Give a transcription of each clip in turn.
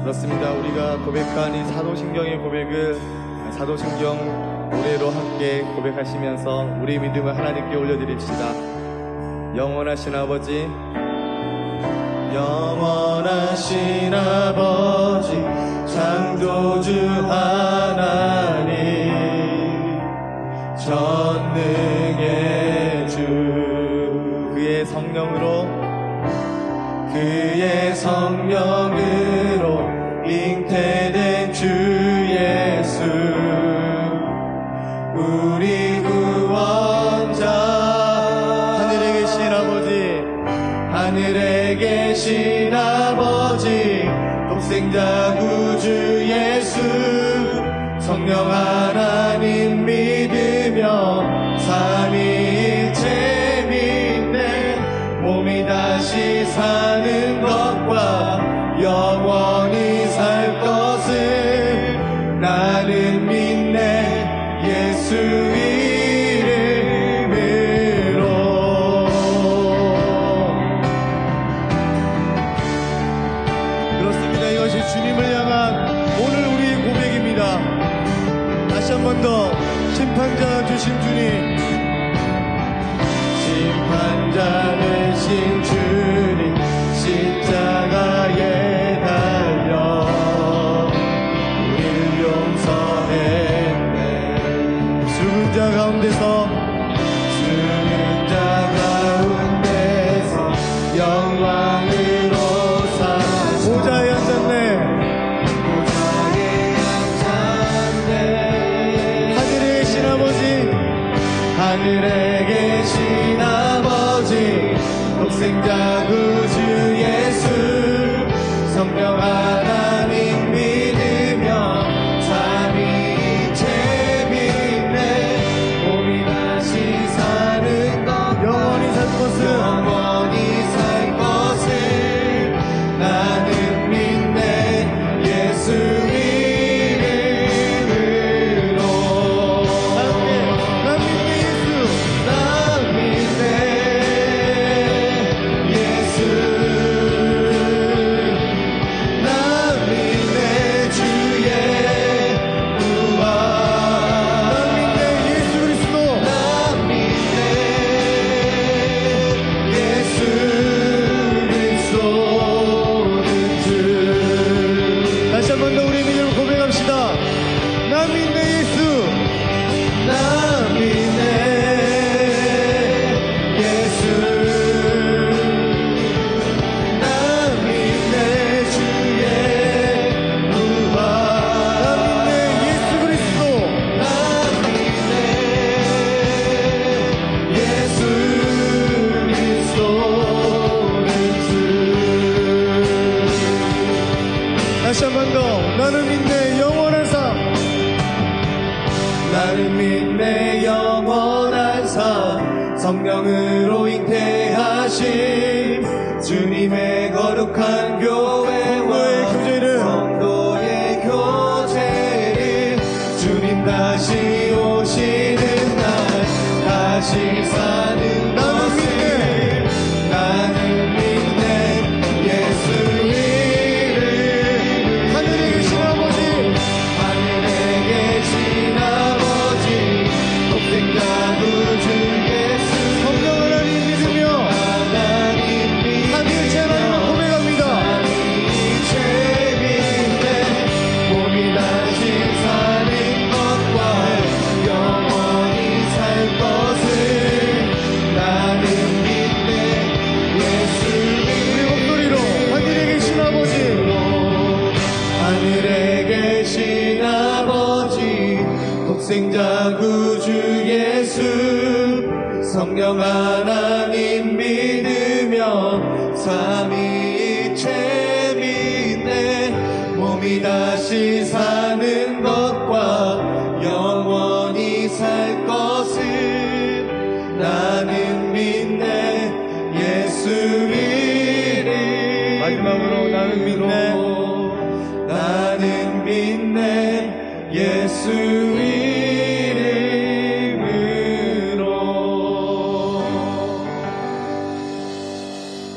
그렇습니다. 우리가 고백한 이 사도신경의 고백을 사도신경 노래로 함께 고백하시면서 우리의 믿음을 하나님께 올려드립시다. 영원하신 아버지, 영원하신 아버지, 창조주 하나님, 전능의 주, 그의 성령으로 잉태된 주 예수, 우리 구원자, 하늘에 계신 아버지, 독생자 구주 예수, 성령 하나님 믿으며 삼위일체 믿네, 몸이 다시 사는 것과 영원히 살 것을 나는 믿네, 예수 이름으로. 그렇습니다. 이것이 주님을 향한 오늘 우리의 고백입니다. 다시 한 번 더, 심판자 되신 주님, 심판자 되신 주님, 십자가에 달려 우리를 용서했네. 죽은 자 가운데서 영광으로 사 보좌에 앉았네. 하늘에 계신 아버지, 독생자 구주 예수, 성령 하나님 믿으며 삼위일체 믿네, 몸이 다시 사는 것, 영원히 살 것을 나는 믿네, 예수 다시 한 번 더, 나는 믿네 영원한 삶, 나는 믿네 영원한 삶, 성령으로 잉태하신 주님의 거룩한 교회와 성도의 교제를, 주님 다시 오시는 날 다시 사는 것을 나는 믿네, 예수 독생자 구주 예수, 성령 하나님 믿으며 삼위일체 믿네, 몸이 다시 사는 것과 영원히 살 것을 나는 믿네, 예수 이름. 마지막으로 나는 믿네, 예수 이름으로.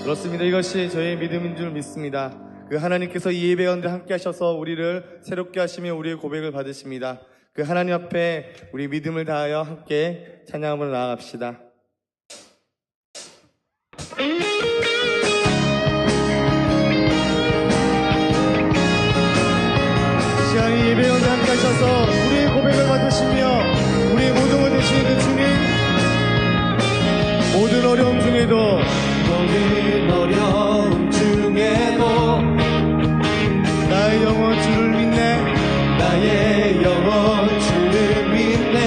그렇습니다. 이것이 저희의 믿음인 줄 믿습니다. 그 하나님께서 이 예배 가운데 함께 하셔서 우리를 새롭게 하시며 우리의 고백을 받으십니다. 그 하나님 앞에 우리 믿음을 다하여 함께 찬양함으로 나아갑시다. 시간이 예배 가운데 함께 하셔서 우리의 고백을 받으시며 우리의 모든 것을 되시는 그 주님, 모든 어려움 중에도 나의 영혼 주를 믿네. 나의 영혼 주를 믿네.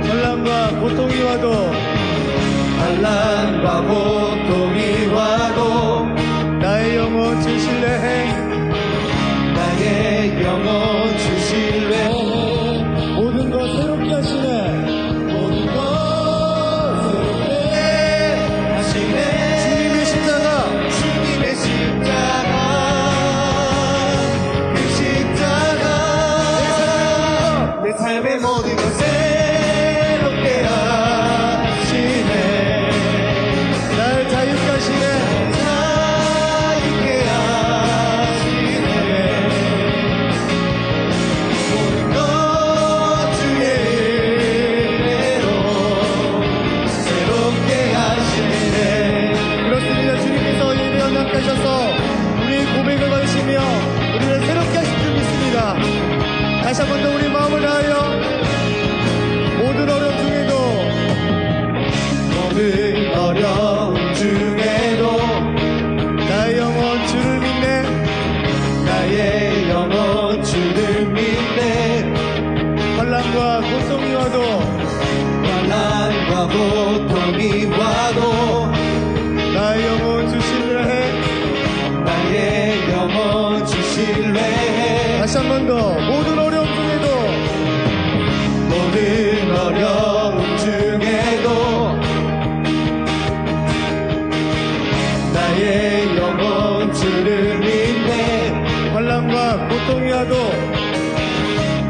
환난과 고통이 와도 환난과 고통이 와도 나의 영혼 주 신뢰해. 나의 영혼 주 신뢰해. 모든 것 새롭게 하시네. 모든 것 새롭게 하시네. 주님의 십자가, 주님의 십자가, 그 십자가 내 삶의 모든 것 새롭게 하시네. 날 자유케 하시네. 자유케 하시네. 모든 것 주의 은혜로 새롭게 하시네. 그렇습니다. 주님께서 예배 가운데 함께 하셔서 우리의 고백을 받으시며 우리를 새롭게 하실 줄 믿습니다. 다시 한 번 더 우리 마음을 다하여 모든 어려움 중에도 모든 어려움 중에도 나의 영혼 주를 믿네. 나의 영혼 주를 믿네. 환난과 고통이 와도 환난과 고통이 와도 나의 영혼 주 신뢰해. 나의 영혼 주 신뢰해. 다시 한 번 더 모든 어려움 중에도 모든 어려움 중에도 나의 영혼 주를 믿네. 환난과 고통이 와도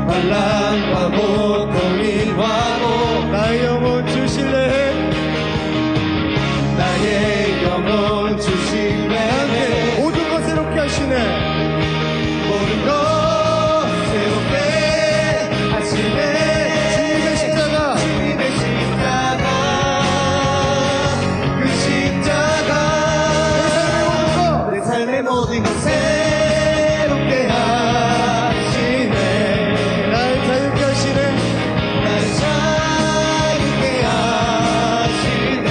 환난과 고통이 와도 나의 영혼 주 신뢰해. 나의 영혼 주 신뢰해. 모든 것 새롭게 하시네. 모든 것 새롭게 하시네. 주님의 십자가, 주님의 십자가, 그 십자가 내 삶의 모든 것 새롭게 하시네. 날 자유케 하시네. 날 자유케 하시네.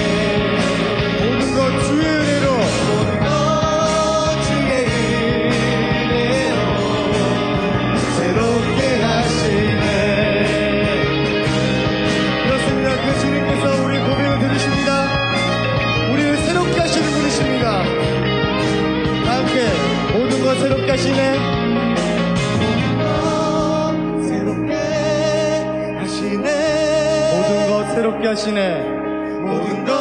모든 것 주의 은혜로 모든 것 주의 은혜로 새롭게 하시네. 그렇습니다. 그 주님께서 우리의 고백을 들으십니다. 우리를 새롭게 하시는 분이십니다. 다 함께 모든 것 새롭게 하시네. 새롭게 하시네. 모든 것 새롭게 하시네. 모든 것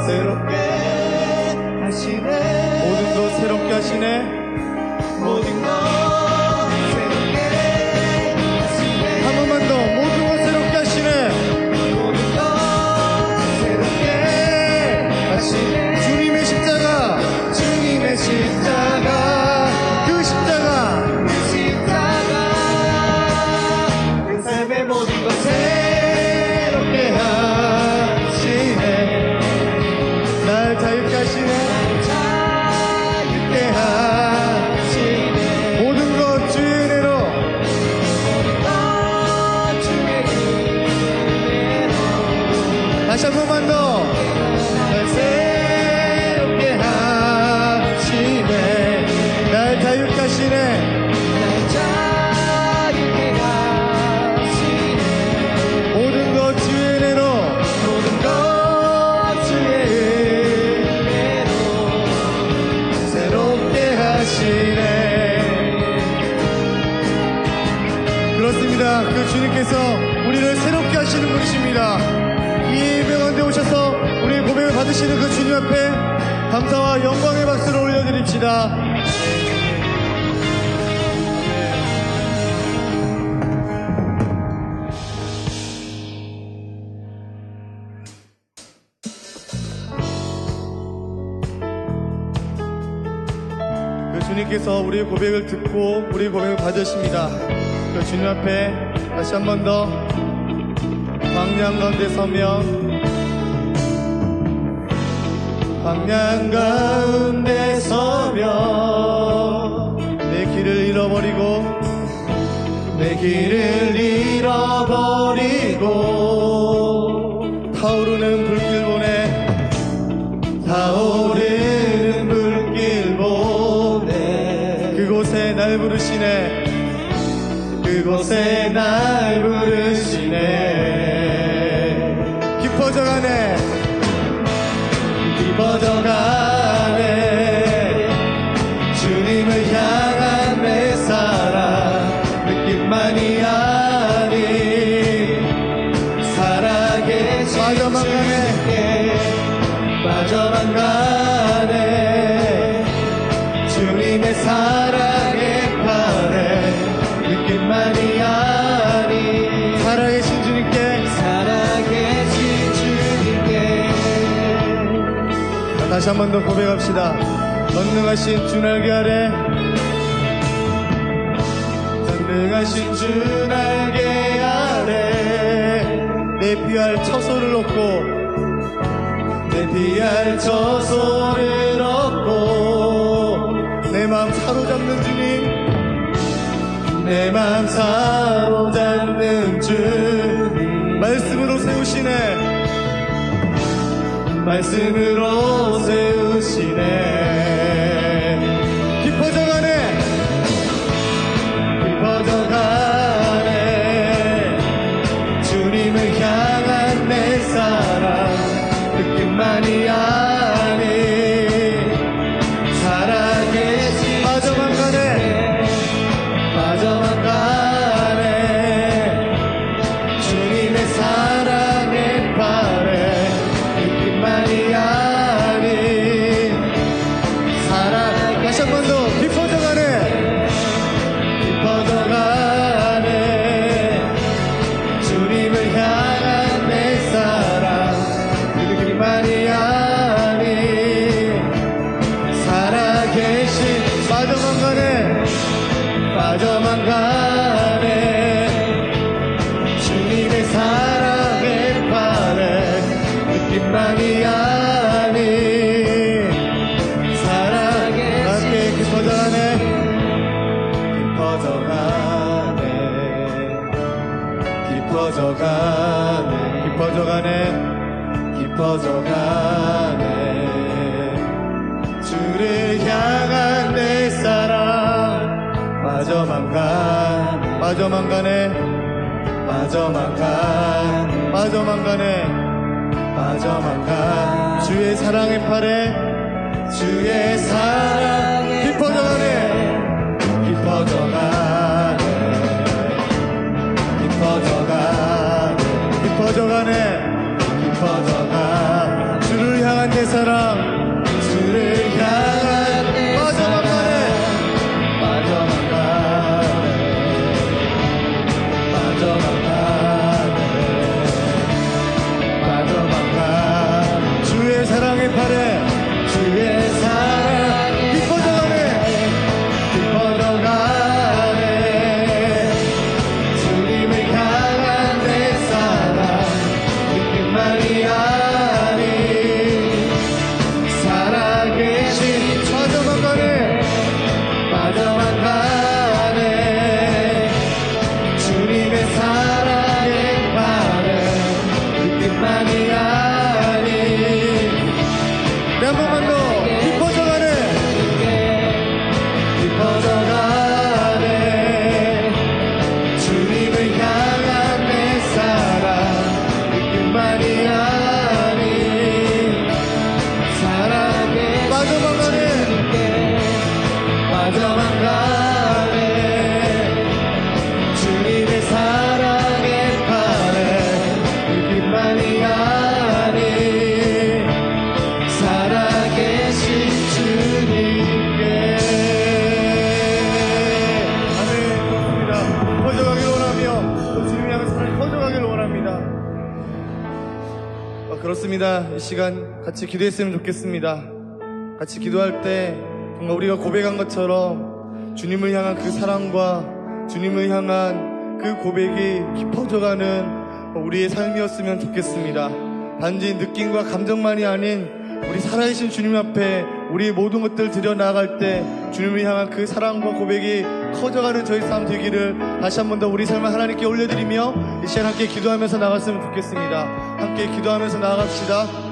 새롭게 하시네. 모든 것 새롭게 하시네. 모든 것 새롭게 하시네. 한 번만 더 모든 것 새롭게 하시네. 모든 것 새롭게 하시네. 주님의 십자가, 주님의 십자가, 그 십자가 그 십자가 내 삶의 모든 것 새롭게 하시네. 날 자유케 하시네. 자유케 하시네. 모든 것 주의 은혜로 모든 것 주의 은혜로 다시 한 번만 더 날 새롭게 하시네. 날 자유케 하시네. 날 자유케 하시네. 모든 것 주의 은혜로 모든 것 주의 은혜로 새롭게 하시네. 그렇습니다. 그 주님께서 우리를 새롭게 하시는 분이십니다. 이 예배 가운데 오셔서 우리의 고백을 받으시는 그 주님 앞에 감사와 영광의 박수를 올려드립시다. 주님께서 우리의 고백을 듣고 우리의 고백을 받으십니다. 그 주님 앞에 다시 한 번 더 광야 가운데 서며 광야 가운데 서며 내 길을 잃어버리고 타오르는 불길 보내 그곳에 날 부르시네 깊어져가네 주님을 향한 내 사랑 느낌만이 아닌 살아계신 빠져만 가네 주님의 사랑의 팔에 느낌만이 아닌 살아계신 주님께 다시 한 번 더 고백합시다. 전능하신 주 날개 아래 전능하신 주 날개 아래 내 피할 처소를 얻고 내 마음 사로잡는 주님 말씀으로 세우시네 깊어져가네 주님을 향한 내 사랑 느낌만이 아닌 살아계신 빠져만 가네 주님의 사랑의 팔에 느낌만이 아닌 다시 한 번 더 깊어져가네 주님을 향한 내 사랑 그 느낌만이 아닌 살아계신 빠져만 가네 주님의 사랑의 팔에 느낌만이 아닌 사랑에 깊어져가네 주를 향한 내 사랑 빠져만 가네 주의 사랑의 팔에 깊어져가네 주를 향한 내 사랑 주의 사랑의 팔에 주님을 향한 내 사랑 느낌만이 아닌 살아계신 빠져만 가네 주님의 사랑의 팔에 느낌만이 아닌 한 번만 더 깊어져가네 주님을 향한 내 사랑 느낌만이 아닌 사랑에 빠져만 가네 주님의 사랑의 팔에 느낌만이 아닌 살아계신 주님께 아멘. 그렇습니다. 퍼져가길 원하며 또 주님의 향한 사랑이 퍼져가길 원합니다. 그렇습니다. 이 시간 같이 기도했으면 좋겠습니다. 같이 기도할 때 정말 우리가 고백한 것처럼 주님을 향한 그 사랑과 주님을 향한 그 고백이 깊어져가는 우리의 삶이었으면 좋겠습니다. 단지 느낌과 감정만이 아닌 우리 살아계신 주님 앞에 우리의 모든 것들을 드려나갈 때 주님을 향한 그 사랑과 고백이 커져가는 저희 삶 되기를 다시 한 번 더 우리 삶을 하나님께 올려드리며 이 시간 함께 기도하면서 나갔으면 좋겠습니다. 함께 기도하면서 나아갑시다.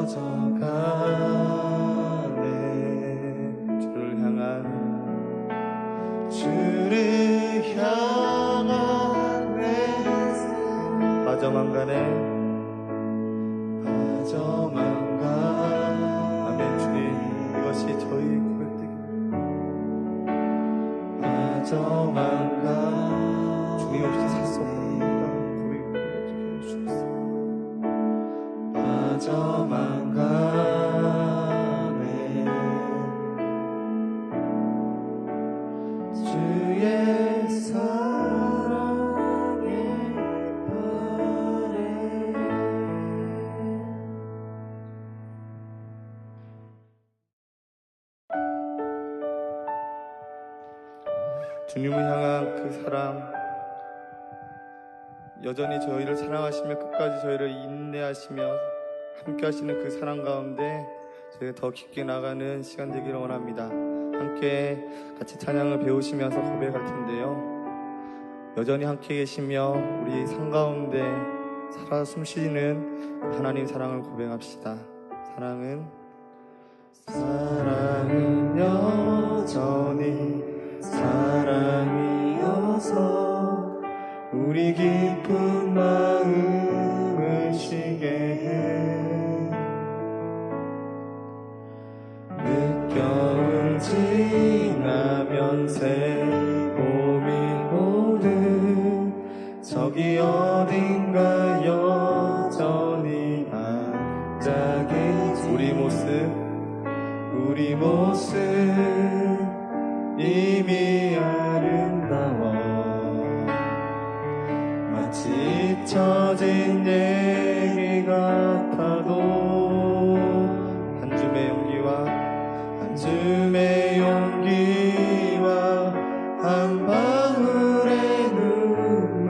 퍼져가네. 주를 향한 내 삶 빠져만 가네. 아멘. 주님, 이것이 저희 고백되기를. 빠져만 가 주님 없이 살 수 없습니다. 고백되게 해주셨어요. 빠져만 가네. 주의 사랑의 발에 주님을 향한 그 사랑, 여전히 저희를 사랑하시며 끝까지 저희를 인내하시며 함께 하시는 그 사랑 가운데 저희가 더 깊게 나가는 시간 되기를 원합니다. 함께 같이 찬양을 배우시면서 고백할 텐데요, 여전히 함께 계시며 우리 삶 가운데 살아 숨쉬는 하나님 사랑을 고백합시다. 사랑은 여전히 사랑이어서 우리 기쁜 마음을 쉬게 해. 늦겨울 지나면 새 봄이 오듯 저기 어딘가 여전히 반짝이지. 우리 모습 이미 아름다워. 마치 잊혀진 얘기 같아도 한 줌의 용기와 한 방울의 눈물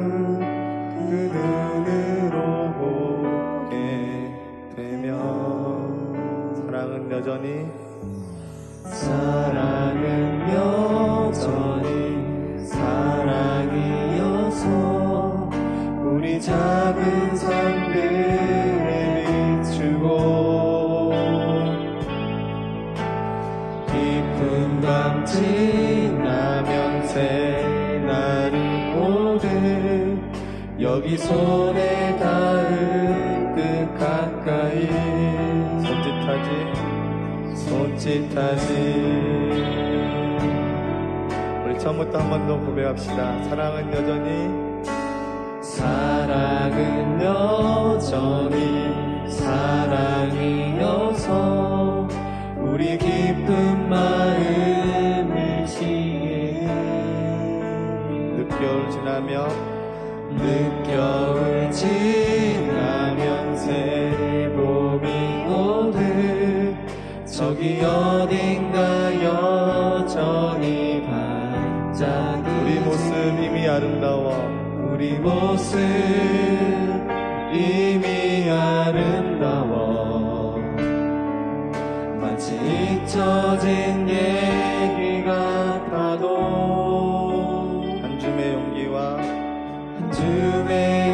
그 눈으로 보게 되면 사랑은 여전히 사랑이어서 우리 작은 삶들에 비추고 깊은 밤 지나면 새날이 오듯 여기 손에 닿을 듯 가까이 손짓하지. 우리 처음부터 한 번 더 고백합시다. 사랑은 여전히 사랑이어서 우리 기쁜 마음을 쉬게 해. 늦겨울 지나면 새 봄이 오듯 저기 어딘가 여전히 반짝이. 우리 모습 이미 아름다워. 마치 잊혀진 얘기 같아도 한 줌의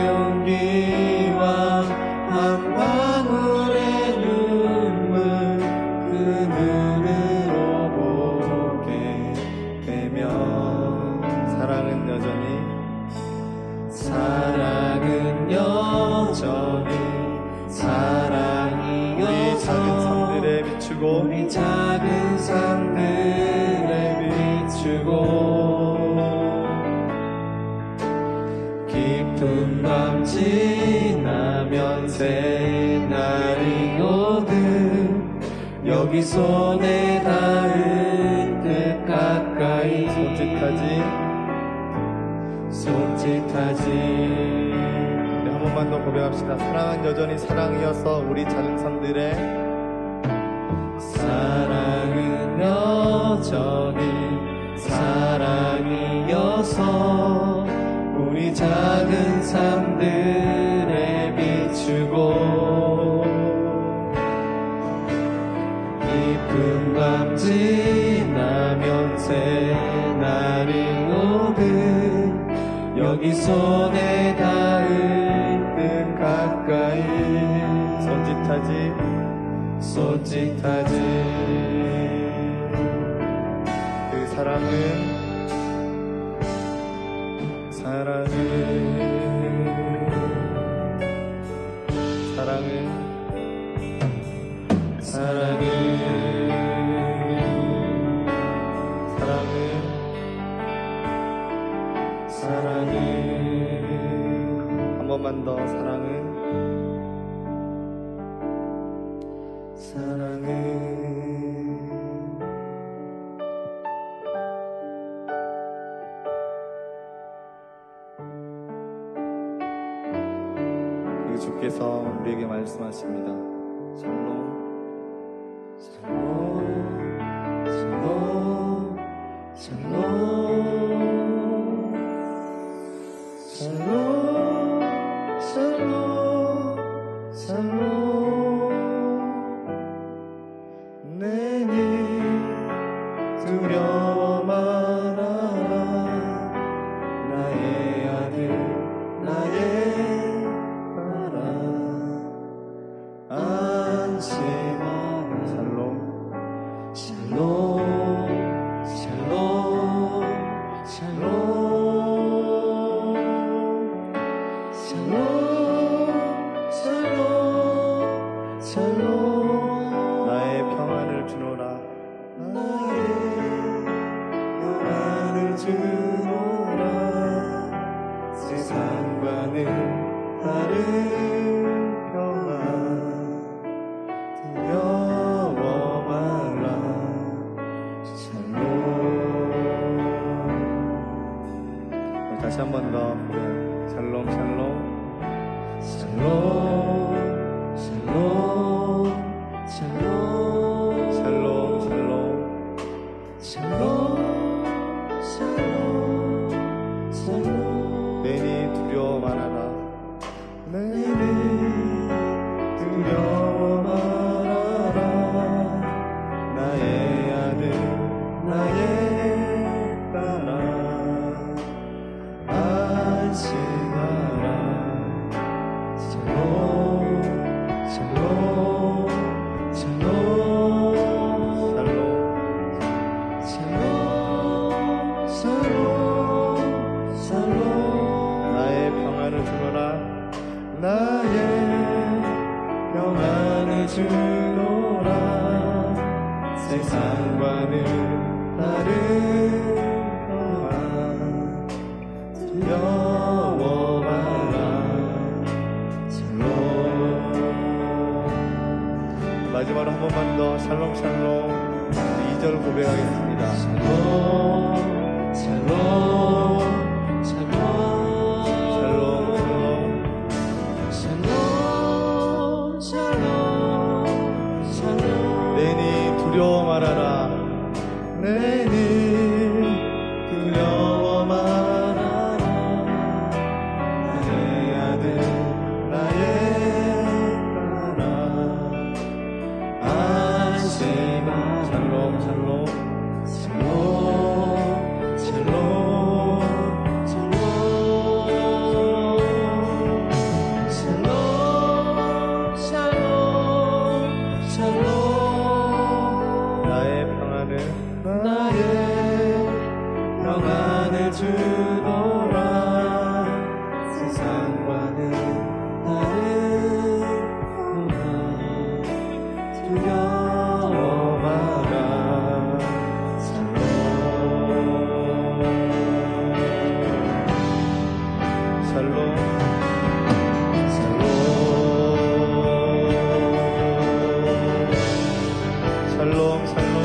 용기와 한 방울의 눈물 그 눈으로 보게 되면 사랑은 여전히 사랑이어서 우리 작은 삶들에 비추고 깊은 밤 지나면 새날이 오듯 여기 손에 닿을 듯 가까이 손짓하지. 네, 한 번만 더 고백합시다. 사랑은 여전히 사랑이어서 우리 작은 삶들에 사랑은 여전히 사랑이어서 우리 작은 삶들에 비추고 깊은 밤 지나면 새날이 오듯 여기 손에 닿을 듯 가까이 손짓하지. 솔직하지. 그 사랑은 사랑은 사랑은 사랑은 사랑은 사랑은 한 번만 더. 사랑은 사랑은 그 주께서 우리에게 말씀하십니다. 샬롬 샬롬 샬롬 샬롬 샬롬 샬롬 내니 두려워 말아라. 나의 아들 나의 딸아 안심하라. 샬롬 샬롬 샬롬 샬롬 샬롬 샬롬 샬롬 나의 평안을 주노라. 나의 평안을 주노라. 세상과는 다른 평안 두려워 말라. 샬롬. 다시 한 번 더. 샬롬 샬롬 샬롬 샬롬 샬롬 샬롬 샬롬 샬롬 샬롬 내니 두려워 말아라. 내니 두려워 말아라. 나의 아들 나의 딸아 안심하라. 샬롬 샬롬 샬롬 샬롬 샬롬 샬롬 나의 평안을 주노라. 나의 평안을 주노라. 세상과는 다른 평안 두려워 말라. 샬롬. 마지막으로 한 번만 더. 샬롬 샬롬 2절 고백하겠습니다. 샬롬 샬롬 샬롬 샬롬 샬롬 샬롬 내니 두려워 말아라. 내니 두려워 말아라. 나의 아들 나의 딸아 안심하라. 샬롬 샬롬 샬롬 샬롬 샬롬 샬롬 샬롬 나의 평안을 주노라. 세상과는 다른 평안 두려워 마라. 샬롬 샬롬 샬롬 샬롬 샬롬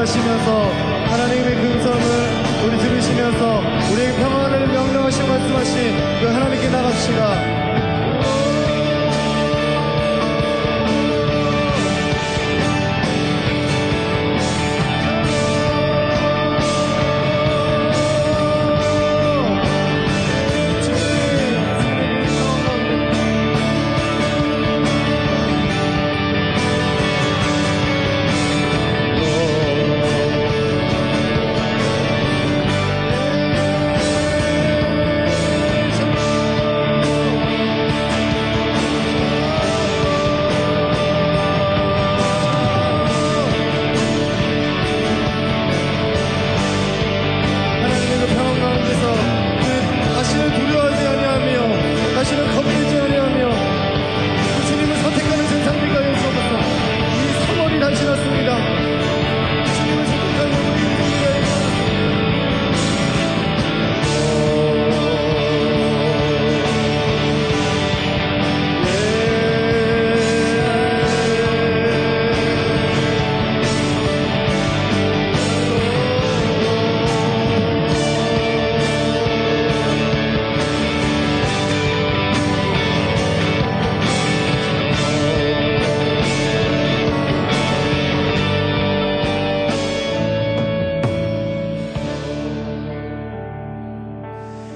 하시면서 하나님의 금성을 우리 들으시면서 우리의 평안을 명령하신 말씀하신 그 하나님께 나갑시다.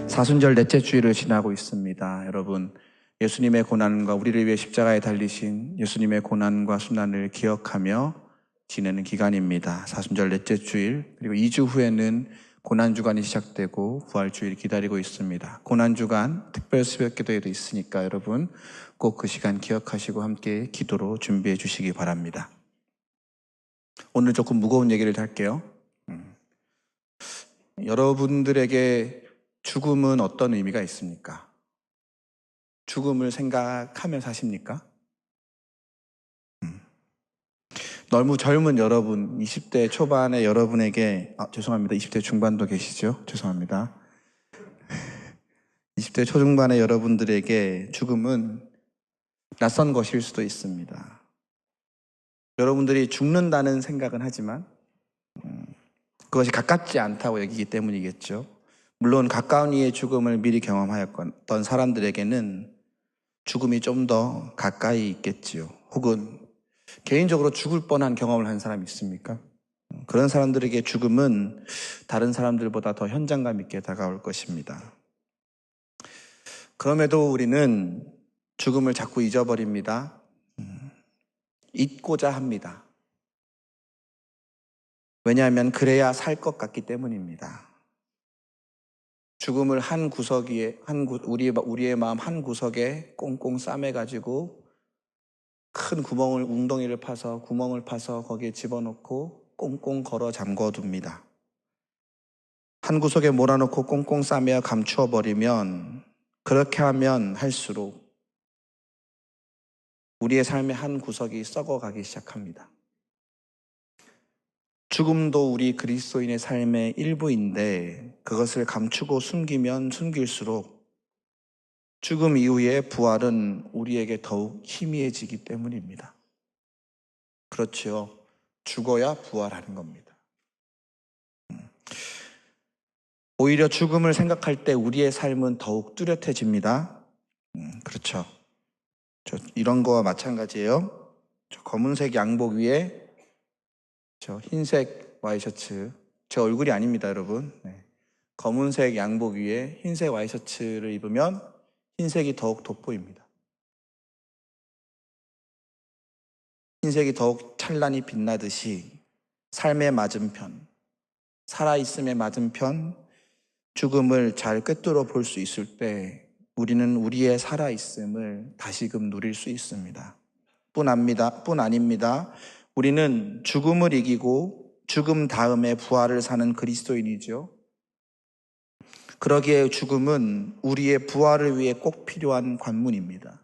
사순절 넷째 주일을 지나고 있습니다. 여러분, 예수님의 고난과 우리를 위해 십자가에 달리신 예수님의 고난과 순환을 기억하며 지내는 기간입니다. 사순절 넷째 주일, 그리고 2주 후에는 고난주간이 시작되고 부활주일이 기다리고 있습니다. 고난주간 특별 새벽기도회도 있으니까 여러분 꼭 그 시간 기억하시고 함께 기도로 준비해 주시기 바랍니다. 오늘 조금 무거운 얘기를 할게요. 여러분들에게 죽음은 어떤 의미가 있습니까? 죽음을 생각하며 사십니까? 너무 젊은 여러분, 20대 초반의 여러분에게, 죄송합니다. 20대 중반도 계시죠? 죄송합니다. 20대 초중반의 여러분들에게 죽음은 낯선 것일 수도 있습니다. 여러분들이 죽는다는 생각은 하지만 그것이 가깝지 않다고 여기기 때문이겠죠. 물론 가까운 이의 죽음을 미리 경험하였던 사람들에게는 죽음이 좀 더 가까이 있겠지요. 혹은 개인적으로 죽을 뻔한 경험을 한 사람이 있습니까? 그런 사람들에게 죽음은 다른 사람들보다 더 현장감 있게 다가올 것입니다. 그럼에도 우리는 죽음을 자꾸 잊어버립니다. 잊고자 합니다. 왜냐하면 그래야 살 것 같기 때문입니다. 죽음을 한 구석에, 우리의 마음 한 구석에 꽁꽁 싸매가지고 큰 구멍을, 웅덩이를 파서 구멍을 파서 거기에 집어넣고 꽁꽁 걸어 잠궈둡니다. 한 구석에 몰아넣고 꽁꽁 싸매어 감추어 버리면, 그렇게 하면 할수록 우리의 삶의 한 구석이 썩어가기 시작합니다. 죽음도 우리 그리스도인의 삶의 일부인데 그것을 감추고 숨기면 숨길수록 죽음 이후의 부활은 우리에게 더욱 희미해지기 때문입니다. 그렇죠. 죽어야 부활하는 겁니다. 오히려 죽음을 생각할 때 우리의 삶은 더욱 뚜렷해집니다. 그렇죠. 이런 거와 마찬가지예요. 저 검은색 양복 위에 저 흰색 와이셔츠, 제 얼굴이 아닙니다, 여러분. 검은색 양복 위에 흰색 와이셔츠를 입으면 흰색이 더욱 돋보입니다. 흰색이 더욱 찬란히 빛나듯이 삶의 맞은편, 살아있음의 맞은편, 죽음을 잘 꿰뚫어 볼 수 있을 때 우리는 우리의 살아있음을 다시금 누릴 수 있습니다. 뿐 아닙니다. 우리는 죽음을 이기고 죽음 다음에 부활을 사는 그리스도인이죠. 그러기에 죽음은 우리의 부활을 위해 꼭 필요한 관문입니다.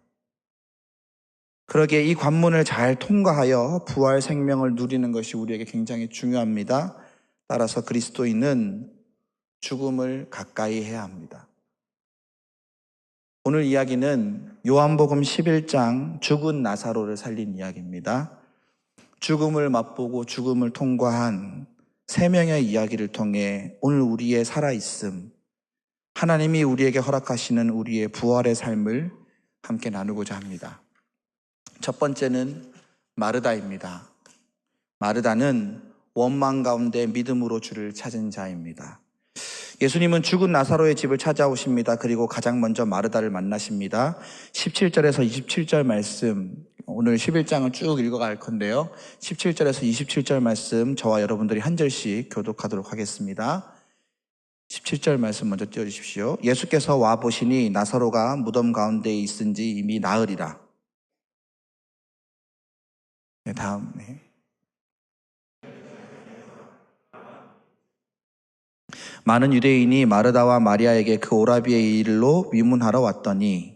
그러기에 이 관문을 잘 통과하여 부활 생명을 누리는 것이 우리에게 굉장히 중요합니다. 따라서 그리스도인은 죽음을 가까이 해야 합니다. 오늘 이야기는 요한복음 11장 죽은 나사로를 살린 이야기입니다. 죽음을 맛보고 죽음을 통과한 세 명의 이야기를 통해 오늘 우리의 살아있음, 하나님이 우리에게 허락하시는 우리의 부활의 삶을 함께 나누고자 합니다. 첫 번째는 마르다입니다. 마르다는 원망 가운데 믿음으로 주를 찾은 자입니다. 예수님은 죽은 나사로의 집을 찾아오십니다. 그리고 가장 먼저 마르다를 만나십니다. 17절에서 27절 말씀, 오늘 11장을 쭉 읽어갈 건데요. 17절에서 27절 말씀 저와 여러분들이 한 절씩 교독하도록 하겠습니다. 17절 말씀 먼저 띄워주십시오. 예수께서 와보시니 나사로가 무덤 가운데 있은지 이미 나으리라. 네, 다음에 많은 유대인이 마르다와 마리아에게 그 오라비의 일로 위문하러 왔더니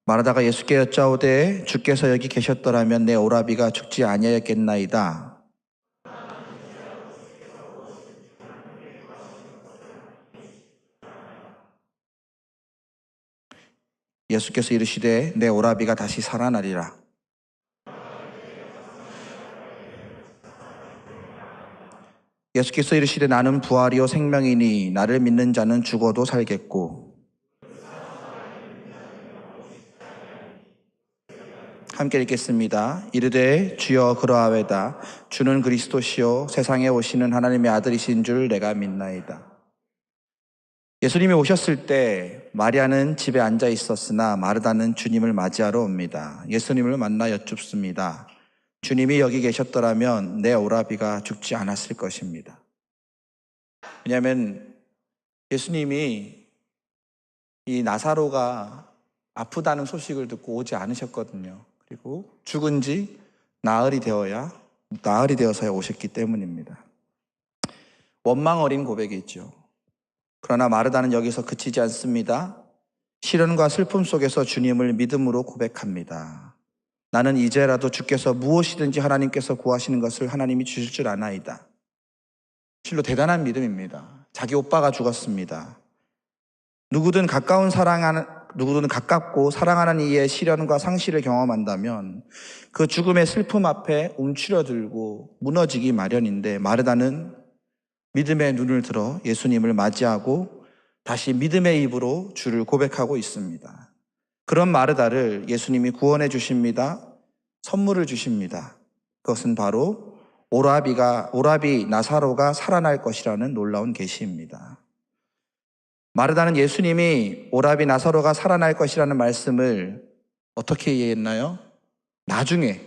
마르다가 예수께 여짜오되 주께서 여기 계셨더라면 내 오라비가 죽지 아니하였겠나이다. 예수께서 이르시되 내 오라비가 다시 살아나리라. 예수께서 이르시되 나는 부활이요 생명이니 나를 믿는 자는 죽어도 살겠고. 함께 읽겠습니다. 이르되 주여 그러하외다. 주는 그리스도시요 세상에 오시는 하나님의 아들이신 줄 내가 믿나이다. 예수님이 오셨을 때 마리아는 집에 앉아 있었으나 마르다는 주님을 맞이하러 옵니다. 예수님을 만나 여쭙습니다. 주님이 여기 계셨더라면 내 오라비가 죽지 않았을 것입니다. 왜냐하면 예수님이 이 나사로가 아프다는 소식을 듣고 오지 않으셨거든요. 그리고 죽은 지 나흘이 되어서야 오셨기 때문입니다. 원망 어린 고백이죠. 그러나 마르다는 여기서 그치지 않습니다. 시련과 슬픔 속에서 주님을 믿음으로 고백합니다. 나는 이제라도 주께서 무엇이든지 하나님께서 구하시는 것을 하나님이 주실 줄 아나이다. 실로 대단한 믿음입니다. 자기 오빠가 죽었습니다. 누구든 가깝고 사랑하는 이의 시련과 상실을 경험한다면 그 죽음의 슬픔 앞에 움츠러들고 무너지기 마련인데 마르다는 믿음의 눈을 들어 예수님을 맞이하고 다시 믿음의 입으로 주를 고백하고 있습니다. 그런 마르다를 예수님이 구원해 주십니다. 선물을 주십니다. 그것은 바로 오라비 나사로가 살아날 것이라는 놀라운 계시입니다. 마르다는 예수님이 오라비 나사로가 살아날 것이라는 말씀을 어떻게 이해했나요? 나중에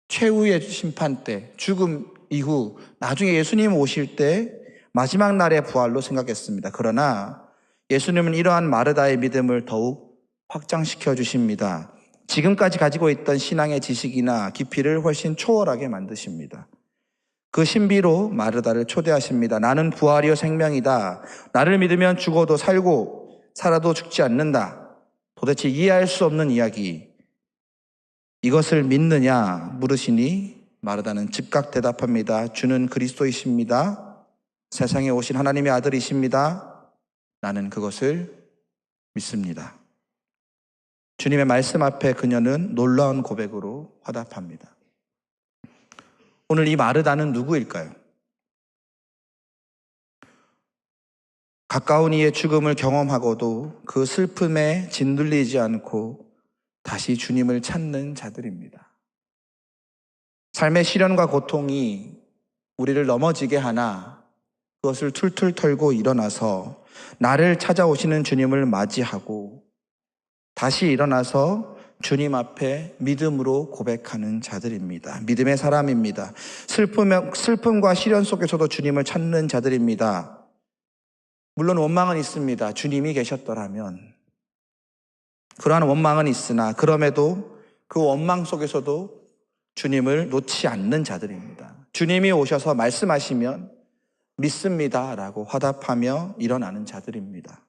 최후의 심판 때, 죽음 이후 나중에 예수님 오실 때 마지막 날의 부활로 생각했습니다. 그러나 예수님은 이러한 마르다의 믿음을 더욱 확장시켜 주십니다. 지금까지 가지고 있던 신앙의 지식이나 깊이를 훨씬 초월하게 만드십니다. 그 신비로 마르다를 초대하십니다. 나는 부활이요 생명이다. 나를 믿으면 죽어도 살고 살아도 죽지 않는다. 도대체 이해할 수 없는 이야기. 이것을 믿느냐 물으시니 마르다는 즉각 대답합니다. 주는 그리스도이십니다. 세상에 오신 하나님의 아들이십니다. 나는 그것을 믿습니다. 주님의 말씀 앞에 그녀는 놀라운 고백으로 화답합니다. 오늘 이 마르다는 누구일까요? 가까운 이의 죽음을 경험하고도 그 슬픔에 짓눌리지 않고 다시 주님을 찾는 자들입니다. 삶의 시련과 고통이 우리를 넘어지게 하나 그것을 툴툴 털고 일어나서 나를 찾아오시는 주님을 맞이하고 다시 일어나서 주님 앞에 믿음으로 고백하는 자들입니다. 믿음의 사람입니다. 슬픔과 시련 속에서도 주님을 찾는 자들입니다. 물론 원망은 있습니다. 주님이 계셨더라면. 그러한 원망은 있으나 그럼에도 그 원망 속에서도 주님을 놓지 않는 자들입니다. 주님이 오셔서 말씀하시면 믿습니다 라고 화답하며 일어나는 자들입니다.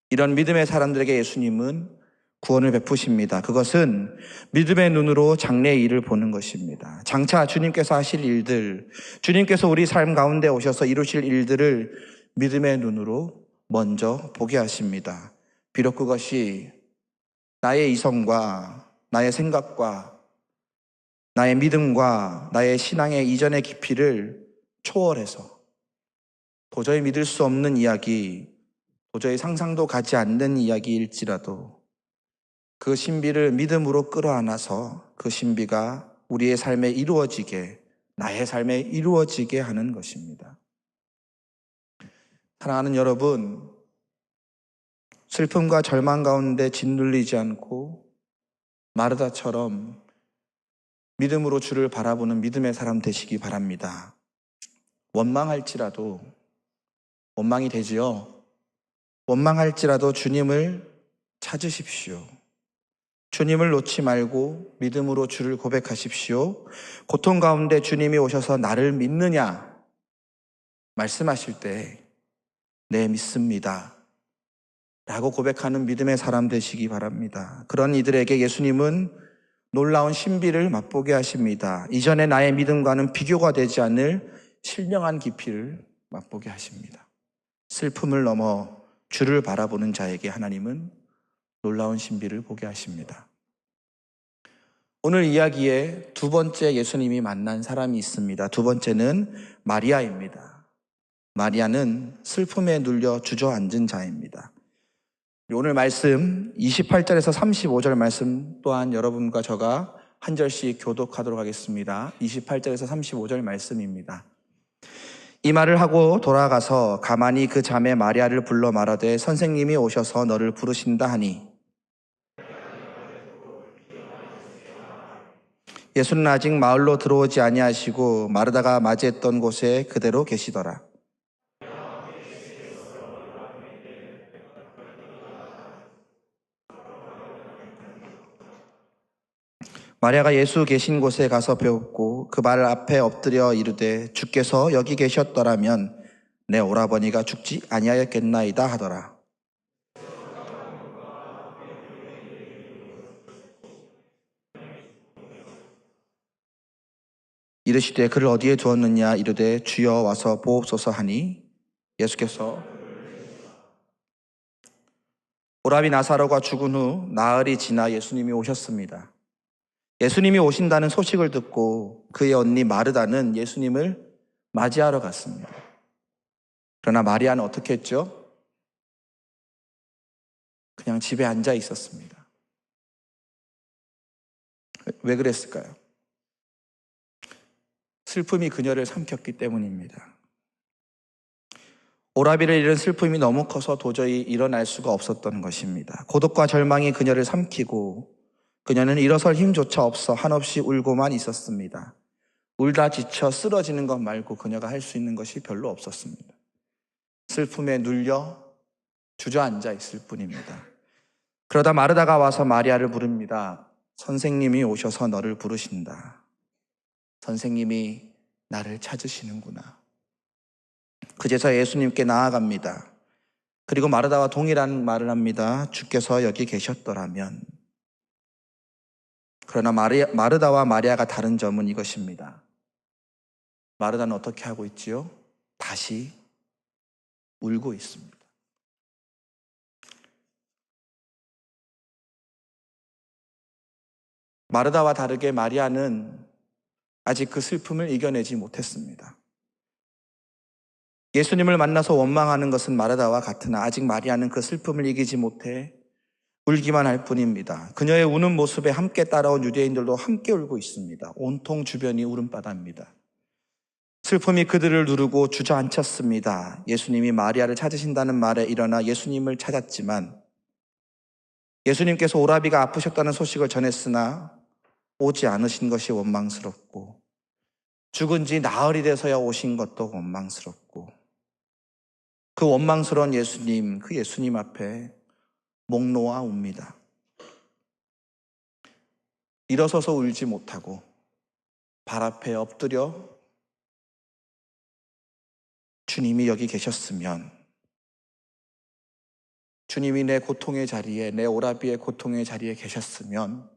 이런 믿음의 사람들에게 예수님은 구원을 베푸십니다. 그것은 믿음의 눈으로 장래의 일을 보는 것입니다. 장차 주님께서 하실 일들, 주님께서 우리 삶 가운데 오셔서 이루실 일들을 믿음의 눈으로 먼저 보게 하십니다. 비록 그것이 나의 이성과 나의 생각과 나의 믿음과 나의 신앙의 이전의 깊이를 초월해서 도저히 믿을 수 없는 이야기, 도저히 상상도 가지 않는 이야기일지라도 그 신비를 믿음으로 끌어안아서 그 신비가 우리의 삶에 이루어지게, 나의 삶에 이루어지게 하는 것입니다. 사랑하는 여러분, 슬픔과 절망 가운데 짓눌리지 않고 마르다처럼 믿음으로 주를 바라보는 믿음의 사람 되시기 바랍니다. 원망할지라도, 원망이 되지요. 원망할지라도 주님을 찾으십시오. 주님을 놓지 말고 믿음으로 주를 고백하십시오. 고통 가운데 주님이 오셔서 나를 믿느냐 말씀하실 때 네, 믿습니다 라고 고백하는 믿음의 사람 되시기 바랍니다. 그런 이들에게 예수님은 놀라운 신비를 맛보게 하십니다. 이전에 나의 믿음과는 비교가 되지 않을 신령한 깊이를 맛보게 하십니다. 슬픔을 넘어 주를 바라보는 자에게 하나님은 놀라운 신비를 보게 하십니다. 오늘 이야기에 두 번째 예수님이 만난 사람이 있습니다. 두 번째는 마리아입니다. 마리아는 슬픔에 눌려 주저앉은 자입니다. 오늘 말씀 28절에서 35절 말씀 또한 여러분과 저가 한 절씩 교독하도록 하겠습니다. 28절에서 35절 말씀입니다. 이 말을 하고 돌아가서 가만히 그 자매 마리아를 불러 말하되 선생님이 오셔서 너를 부르신다 하니 예수는 아직 마을로 들어오지 아니하시고 마르다가 맞이했던 곳에 그대로 계시더라. 마리아가 예수 계신 곳에 가서 배웠고 그 발 앞에 엎드려 이르되 주께서 여기 계셨더라면 내 오라버니가 죽지 아니하였겠나이다 하더라. 이르시되 그를 어디에 두었느냐 이르되 주여 와서 보옵소서 하니 예수께서 오라비 나사로가 죽은 후 나흘이 지나 예수님이 오셨습니다. 예수님이 오신다는 소식을 듣고 그의 언니 마르다는 예수님을 맞이하러 갔습니다. 그러나 마리아는 어떻게 했죠? 그냥 집에 앉아 있었습니다. 왜 그랬을까요? 슬픔이 그녀를 삼켰기 때문입니다. 오라비를 잃은 슬픔이 너무 커서 도저히 일어날 수가 없었던 것입니다. 고독과 절망이 그녀를 삼키고 그녀는 일어설 힘조차 없어 한없이 울고만 있었습니다. 울다 지쳐 쓰러지는 것 말고 그녀가 할 수 있는 것이 별로 없었습니다. 슬픔에 눌려 주저앉아 있을 뿐입니다. 그러다 마르다가 와서 마리아를 부릅니다. 선생님이 오셔서 너를 부르신다. 선생님이 나를 찾으시는구나. 그제서 예수님께 나아갑니다. 그리고 마르다와 동일한 말을 합니다. 주께서 여기 계셨더라면. 그러나 마르다와 마리아가 다른 점은 이것입니다. 마르다는 어떻게 하고 있지요? 다시 울고 있습니다. 마르다와 다르게 마리아는 아직 그 슬픔을 이겨내지 못했습니다. 예수님을 만나서 원망하는 것은 마르다와 같으나 아직 마리아는 그 슬픔을 이기지 못해 울기만 할 뿐입니다. 그녀의 우는 모습에 함께 따라온 유대인들도 함께 울고 있습니다. 온통 주변이 울음바다입니다. 슬픔이 그들을 누르고 주저앉혔습니다. 예수님이 마리아를 찾으신다는 말에 일어나 예수님을 찾았지만 예수님께서 오라비가 아프셨다는 소식을 전했으나 오지 않으신 것이 원망스럽고 죽은 지 나흘이 돼서야 오신 것도 원망스럽고 그 원망스러운 예수님, 그 예수님 앞에 목 놓아 웁니다. 일어서서 울지 못하고 발 앞에 엎드려 주님이 여기 계셨으면, 주님이 내 고통의 자리에, 내 오라비의 고통의 자리에 계셨으면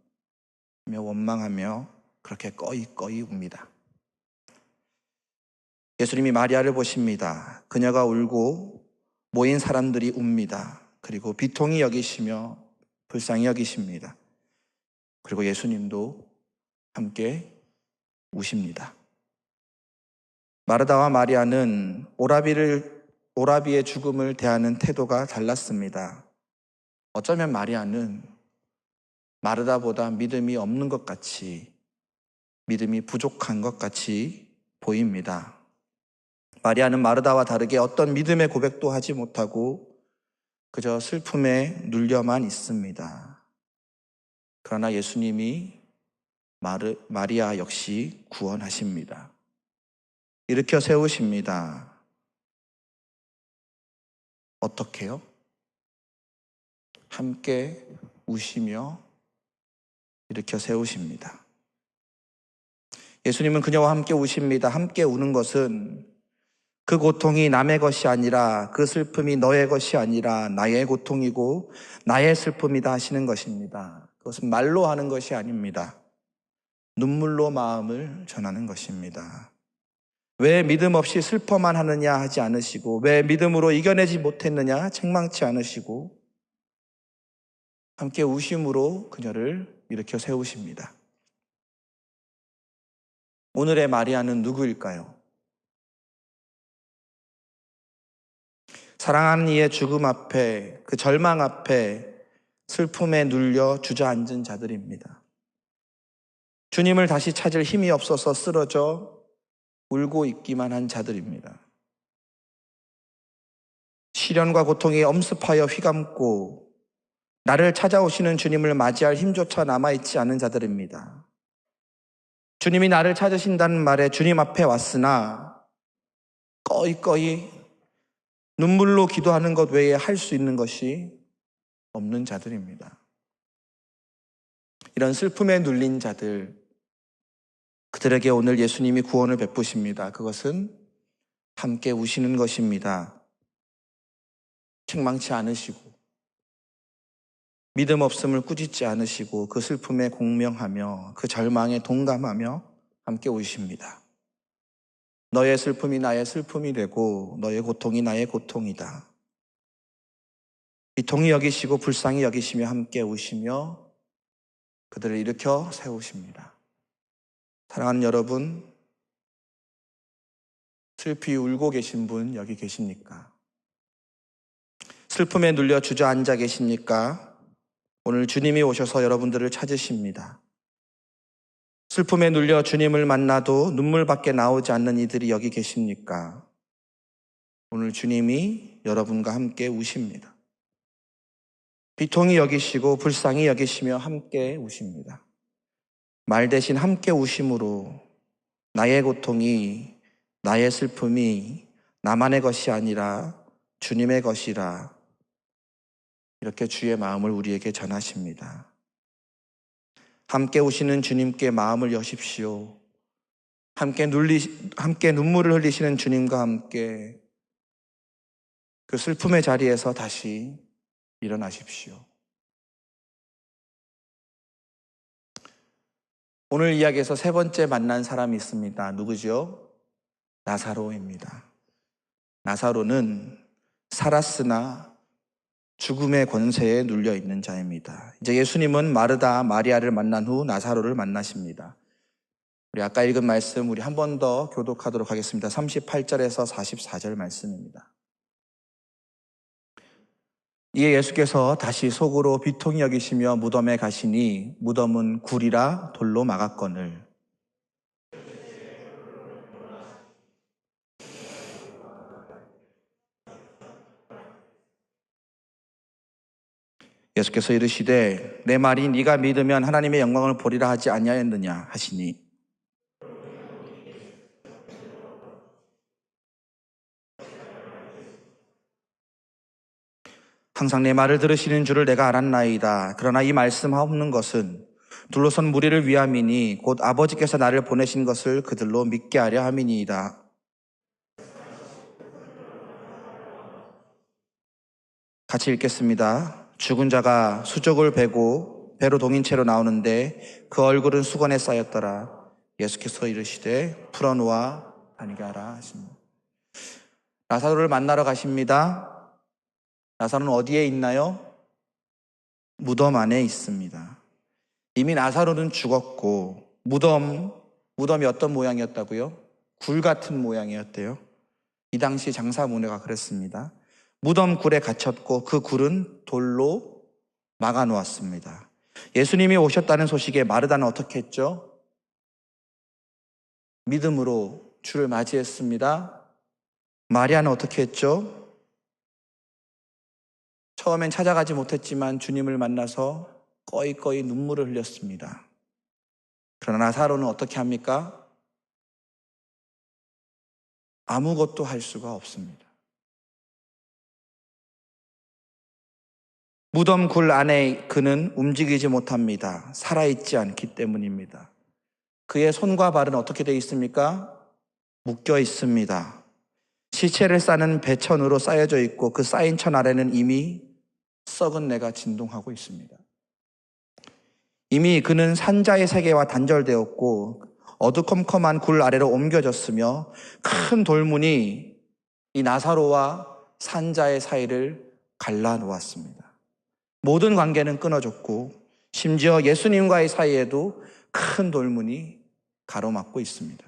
원망하며 그렇게 꺼이꺼이 웁니다. 예수님이 마리아를 보십니다. 그녀가 울고 모인 사람들이 웁니다. 그리고 비통히 여기시며 불쌍히 여기십니다. 그리고 예수님도 함께 우십니다. 마르다와 마리아는 오라비의 죽음을 대하는 태도가 달랐습니다. 어쩌면 마리아는 마르다보다 믿음이 없는 것 같이, 믿음이 부족한 것 같이 보입니다. 마리아는 마르다와 다르게 어떤 믿음의 고백도 하지 못하고 그저 슬픔에 눌려만 있습니다. 그러나 예수님이 마리아 역시 구원하십니다. 일으켜 세우십니다. 어떻게요? 함께 우시며 일으켜 세우십니다. 예수님은 그녀와 함께 우십니다. 함께 우는 것은 그 고통이 남의 것이 아니라, 그 슬픔이 너의 것이 아니라 나의 고통이고 나의 슬픔이다 하시는 것입니다. 그것은 말로 하는 것이 아닙니다. 눈물로 마음을 전하는 것입니다. 왜 믿음 없이 슬퍼만 하느냐 하지 않으시고, 왜 믿음으로 이겨내지 못했느냐 책망치 않으시고, 함께 우심으로 그녀를 일으켜 세우십니다. 오늘의 마리아는 누구일까요? 사랑하는 이의 죽음 앞에, 그 절망 앞에 슬픔에 눌려 주저앉은 자들입니다. 주님을 다시 찾을 힘이 없어서 쓰러져 울고 있기만 한 자들입니다. 시련과 고통이 엄습하여 휘감고 나를 찾아오시는 주님을 맞이할 힘조차 남아있지 않은 자들입니다. 주님이 나를 찾으신다는 말에 주님 앞에 왔으나 꺼이꺼이 눈물로 기도하는 것 외에 할 수 있는 것이 없는 자들입니다. 이런 슬픔에 눌린 자들, 그들에게 오늘 예수님이 구원을 베푸십니다. 그것은 함께 우시는 것입니다. 책망치 않으시고 믿음 없음을 꾸짖지 않으시고 그 슬픔에 공명하며 그 절망에 동감하며 함께 우십니다. 너의 슬픔이 나의 슬픔이 되고 너의 고통이 나의 고통이다. 비통히 여기시고 불쌍히 여기시며 함께 우시며 그들을 일으켜 세우십니다. 사랑하는 여러분, 슬피 울고 계신 분 여기 계십니까? 슬픔에 눌려 주저앉아 계십니까? 오늘 주님이 오셔서 여러분들을 찾으십니다. 슬픔에 눌려 주님을 만나도 눈물밖에 나오지 않는 이들이 여기 계십니까? 오늘 주님이 여러분과 함께 우십니다. 비통히 여기시고 불쌍히 여기시며 함께 우십니다. 말 대신 함께 우심으로 나의 고통이, 나의 슬픔이 나만의 것이 아니라 주님의 것이라, 이렇게 주의 마음을 우리에게 전하십니다. 함께 오시는 주님께 마음을 여십시오. 함께 눈물을 흘리시는 주님과 함께 그 슬픔의 자리에서 다시 일어나십시오. 오늘 이야기에서 세 번째 만난 사람이 있습니다. 누구죠? 나사로입니다. 나사로는 살았으나 죽음의 권세에 눌려 있는 자입니다. 이제 예수님은 마르다, 마리아를 만난 후 나사로를 만나십니다. 우리 아까 읽은 말씀 우리 한 번 더 교독하도록 하겠습니다. 38절에서 44절 말씀입니다. 이에 예수께서 다시 속으로 비통히 여기시며 무덤에 가시니 무덤은 굴이라 돌로 막았거늘 예수께서 이르시되 내 말이 네가 믿으면 하나님의 영광을 보리라 하지 아니하였느냐 하시니 항상 내 말을 들으시는 줄을 내가 알았나이다. 그러나 이 말씀하옵는 것은 둘러선 무리를 위함이니 곧 아버지께서 나를 보내신 것을 그들로 믿게 하려 함이니이다. 같이 읽겠습니다. 죽은 자가 수족을 베고 배로 동인 채로 나오는데 그 얼굴은 수건에 쌓였더라. 예수께서 이르시되 풀어놓아 다니게 하라 하십니다. 나사로를 만나러 가십니다. 나사로는 어디에 있나요? 무덤 안에 있습니다. 이미 나사로는 죽었고 무덤이 어떤 모양이었다고요? 굴 같은 모양이었대요. 이 당시 장사문화가 그랬습니다. 무덤 굴에 갇혔고 그 굴은 돌로 막아 놓았습니다. 예수님이 오셨다는 소식에 마르다는 어떻게 했죠? 믿음으로 주를 맞이했습니다. 마리아는 어떻게 했죠? 처음엔 찾아가지 못했지만 주님을 만나서 꺼이꺼이 눈물을 흘렸습니다. 그러나 나사로는 어떻게 합니까? 아무것도 할 수가 없습니다. 무덤 굴 안에 그는 움직이지 못합니다. 살아있지 않기 때문입니다. 그의 손과 발은 어떻게 되어 있습니까? 묶여 있습니다. 시체를 싸는 배천으로 쌓여져 있고 그 쌓인 천 아래는 이미 썩은 내가 진동하고 있습니다. 이미 그는 산자의 세계와 단절되었고 어두컴컴한 굴 아래로 옮겨졌으며 큰 돌문이 이 나사로와 산자의 사이를 갈라놓았습니다. 모든 관계는 끊어졌고 심지어 예수님과의 사이에도 큰 돌문이 가로막고 있습니다.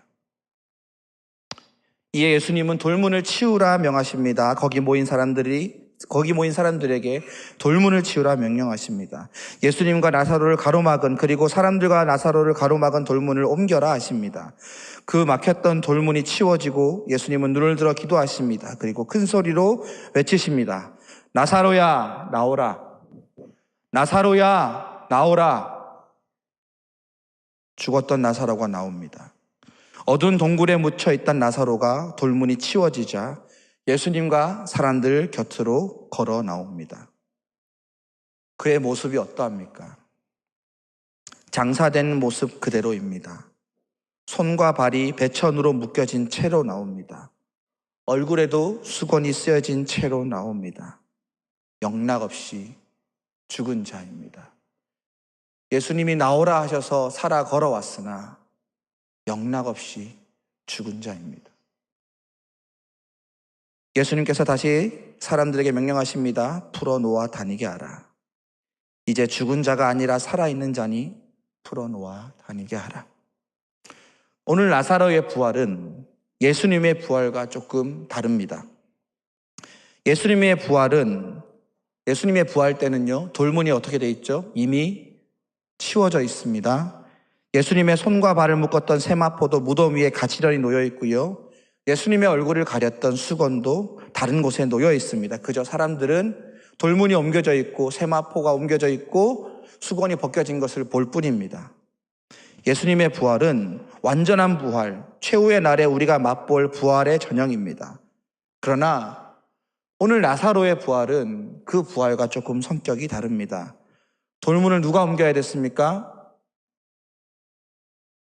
이에 예수님은 돌문을 치우라 명하십니다. 거기 모인 사람들에게 돌문을 치우라 명령하십니다. 예수님과 나사로를 가로막은 그리고 사람들과 나사로를 가로막은 돌문을 옮겨라 하십니다. 그 막혔던 돌문이 치워지고 예수님은 눈을 들어 기도하십니다. 그리고 큰 소리로 외치십니다. 나사로야 나오라. 나사로야 나오라. 죽었던 나사로가 나옵니다. 어두운 동굴에 묻혀있던 나사로가 돌문이 치워지자 예수님과 사람들 곁으로 걸어 나옵니다. 그의 모습이 어떠합니까? 장사된 모습 그대로입니다. 손과 발이 배천으로 묶여진 채로 나옵니다. 얼굴에도 수건이 쓰여진 채로 나옵니다. 영락없이 죽은 자입니다. 예수님이 나오라 하셔서 살아 걸어왔으나 영락없이 죽은 자입니다. 예수님께서 다시 사람들에게 명령하십니다. 풀어놓아 다니게 하라. 이제 죽은 자가 아니라 살아있는 자니 풀어놓아 다니게 하라. 오늘 나사로의 부활은 예수님의 부활과 조금 다릅니다. 예수님의 부활 때는요, 돌문이 어떻게 돼 있죠? 이미 치워져 있습니다. 예수님의 손과 발을 묶었던 세마포도 무덤 위에 가지런히 놓여 있고요. 예수님의 얼굴을 가렸던 수건도 다른 곳에 놓여 있습니다. 그저 사람들은 돌문이 옮겨져 있고 세마포가 옮겨져 있고 수건이 벗겨진 것을 볼 뿐입니다. 예수님의 부활은 완전한 부활, 최후의 날에 우리가 맛볼 부활의 전형입니다. 그러나 오늘 나사로의 부활은 그 부활과 조금 성격이 다릅니다. 돌문을 누가 옮겨야 됐습니까?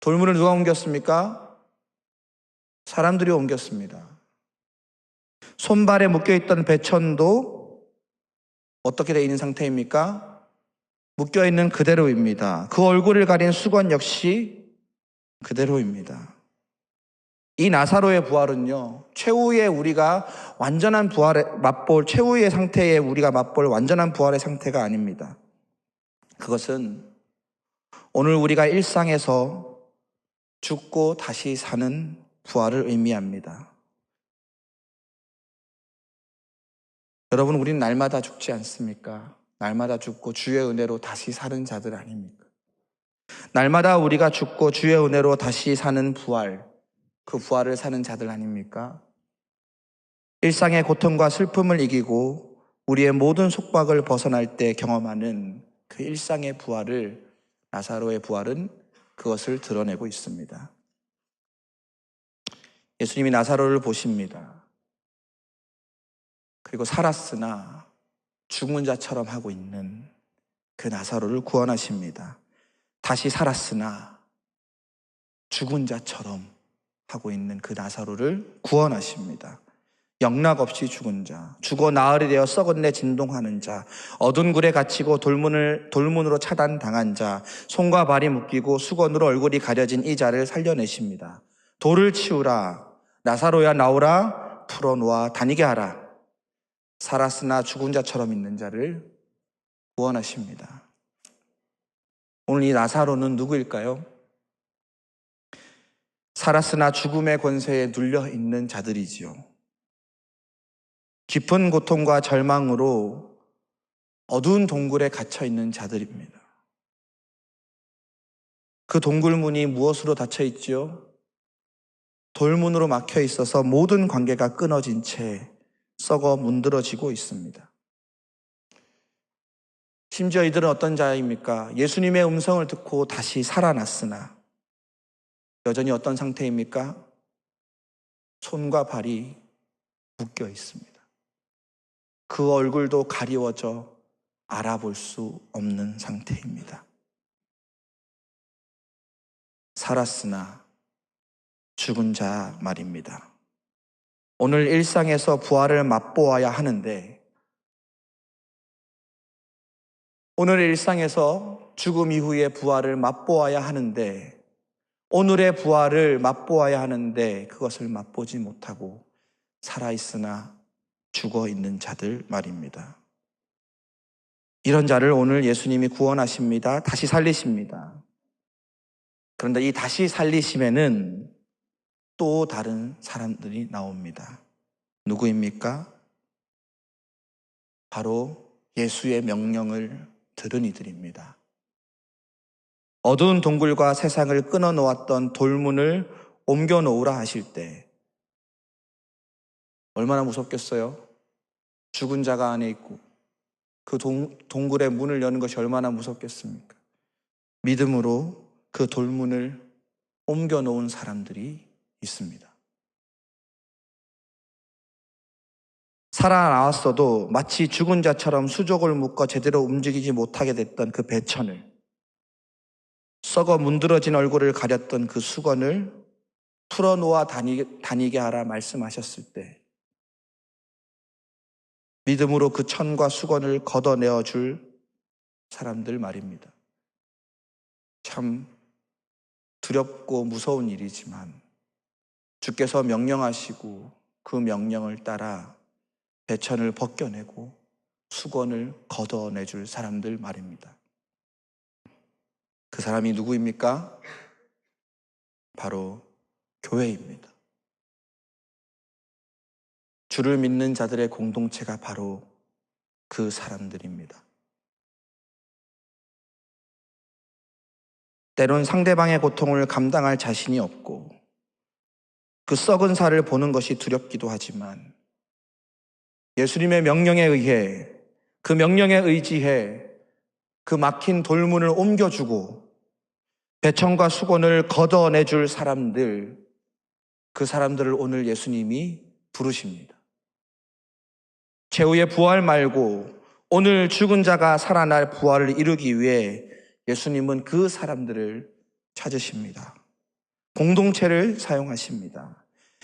돌문을 누가 옮겼습니까? 사람들이 옮겼습니다. 손발에 묶여있던 배천도 어떻게 되어 있는 상태입니까? 묶여있는 그대로입니다. 그 얼굴을 가린 수건 역시 그대로입니다. 이 나사로의 부활은요, 최후의 우리가 완전한 부활에 맛볼, 최후의 상태에 우리가 맛볼 완전한 부활의 상태가 아닙니다. 그것은 오늘 우리가 일상에서 죽고 다시 사는 부활을 의미합니다. 여러분, 우리는 날마다 죽지 않습니까? 날마다 죽고 주의 은혜로 다시 사는 자들 아닙니까? 날마다 우리가 죽고 주의 은혜로 다시 사는 부활, 그 부활을 사는 자들 아닙니까? 일상의 고통과 슬픔을 이기고 우리의 모든 속박을 벗어날 때 경험하는 그 일상의 부활을, 나사로의 부활은 그것을 드러내고 있습니다. 예수님이 나사로를 보십니다. 그리고 살았으나 죽은 자처럼 하고 있는 그 나사로를 구원하십니다. 다시 살았으나 죽은 자처럼 하고 있는 그 나사로를 구원하십니다. 영락없이 죽은 자, 죽어 나흘이 되어 썩은 내 진동하는 자, 어두운 굴에 갇히고 돌문으로 차단당한 자, 손과 발이 묶이고 수건으로 얼굴이 가려진 이 자를 살려내십니다. 돌을 치우라, 나사로야 나오라, 풀어놓아 다니게 하라. 살았으나 죽은 자처럼 있는 자를 구원하십니다. 오늘 이 나사로는 누구일까요? 살았으나 죽음의 권세에 눌려 있는 자들이지요. 깊은 고통과 절망으로 어두운 동굴에 갇혀 있는 자들입니다. 그 동굴문이 무엇으로 닫혀 있지요? 돌문으로 막혀 있어서 모든 관계가 끊어진 채 썩어 문드러지고 있습니다. 심지어 이들은 어떤 자입니까? 예수님의 음성을 듣고 다시 살아났으나 여전히 어떤 상태입니까? 손과 발이 묶여 있습니다. 그 얼굴도 가리워져 알아볼 수 없는 상태입니다. 살았으나 죽은 자 말입니다. 오늘 일상에서 부활을 맛보아야 하는데, 오늘 일상에서 죽음 이후의 부활을 맛보아야 하는데, 오늘의 부활을 맛보아야 하는데 그것을 맛보지 못하고 살아있으나 죽어있는 자들 말입니다. 이런 자를 오늘 예수님이 구원하십니다. 다시 살리십니다. 그런데 이 다시 살리심에는 또 다른 사람들이 나옵니다. 누구입니까? 바로 예수의 명령을 들은 이들입니다. 어두운 동굴과 세상을 끊어놓았던 돌문을 옮겨놓으라 하실 때 얼마나 무섭겠어요? 죽은 자가 안에 있고 그 동굴의 문을 여는 것이 얼마나 무섭겠습니까? 믿음으로 그 돌문을 옮겨놓은 사람들이 있습니다. 살아나왔어도 마치 죽은 자처럼 수족을 묶어 제대로 움직이지 못하게 됐던 그 배천을, 썩어 문드러진 얼굴을 가렸던 그 수건을 풀어놓아 다니게 하라 말씀하셨을 때 믿음으로 그 천과 수건을 걷어내어 줄 사람들 말입니다. 참 두렵고 무서운 일이지만 주께서 명령하시고 그 명령을 따라 배천을 벗겨내고 수건을 걷어내 줄 사람들 말입니다. 그 사람이 누구입니까? 바로 교회입니다. 주를 믿는 자들의 공동체가 바로 그 사람들입니다. 때론 상대방의 고통을 감당할 자신이 없고 그 썩은 살을 보는 것이 두렵기도 하지만 예수님의 명령에 의해, 그 명령에 의지해 그 막힌 돌문을 옮겨주고 배천과 수건을 걷어내줄 사람들, 그 사람들을 오늘 예수님이 부르십니다. 최후의 부활 말고 오늘 죽은 자가 살아날 부활을 이루기 위해 예수님은 그 사람들을 찾으십니다. 공동체를 사용하십니다.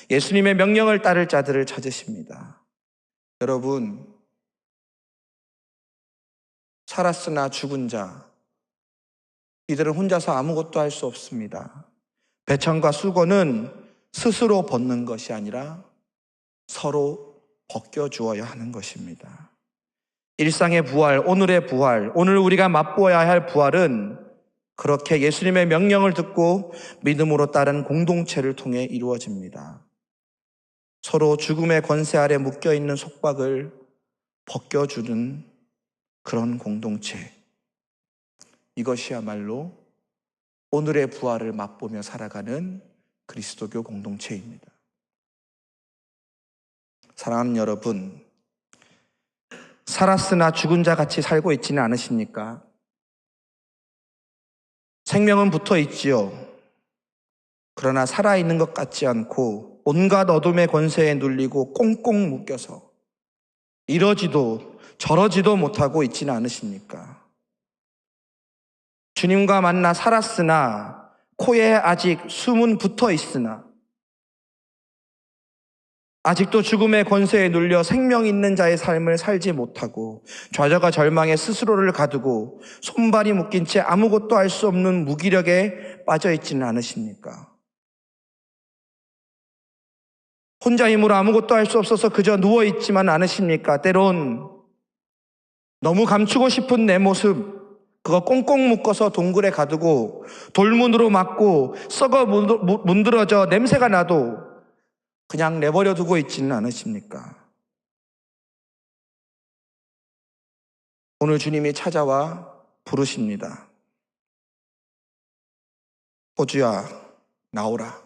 예수님의 명령을 따를 자들을 찾으십니다. 여러분, 살았으나 죽은 자, 이들은 혼자서 아무것도 할 수 없습니다. 배천과 수건은 스스로 벗는 것이 아니라 서로 벗겨주어야 하는 것입니다. 일상의 부활, 오늘의 부활, 오늘 우리가 맛보아야 할 부활은 그렇게 예수님의 명령을 듣고 믿음으로 따른 공동체를 통해 이루어집니다. 서로 죽음의 권세 아래 묶여있는 속박을 벗겨주는 그런 공동체, 이것이야말로 오늘의 부활을 맛보며 살아가는 그리스도교 공동체입니다. 사랑하는 여러분, 살았으나 죽은 자 같이 살고 있지는 않으십니까? 생명은 붙어 있지요. 그러나 살아있는 것 같지 않고 온갖 어둠의 권세에 눌리고 꽁꽁 묶여서 이러지도 저러지도 못하고 있지는 않으십니까? 주님과 만나 살았으나 코에 아직 숨은 붙어 있으나 아직도 죽음의 권세에 눌려 생명 있는 자의 삶을 살지 못하고 좌절과 절망에 스스로를 가두고 손발이 묶인 채 아무것도 할 수 없는 무기력에 빠져 있지는 않으십니까? 혼자 힘으로 아무것도 할 수 없어서 그저 누워있지만 않으십니까? 때론 너무 감추고 싶은 내 모습, 그거 꽁꽁 묶어서 동굴에 가두고 돌문으로 막고 썩어 문드러져 냄새가 나도 그냥 내버려 두고 있지는 않으십니까? 오늘 주님이 찾아와 부르십니다. 호주야, 나오라.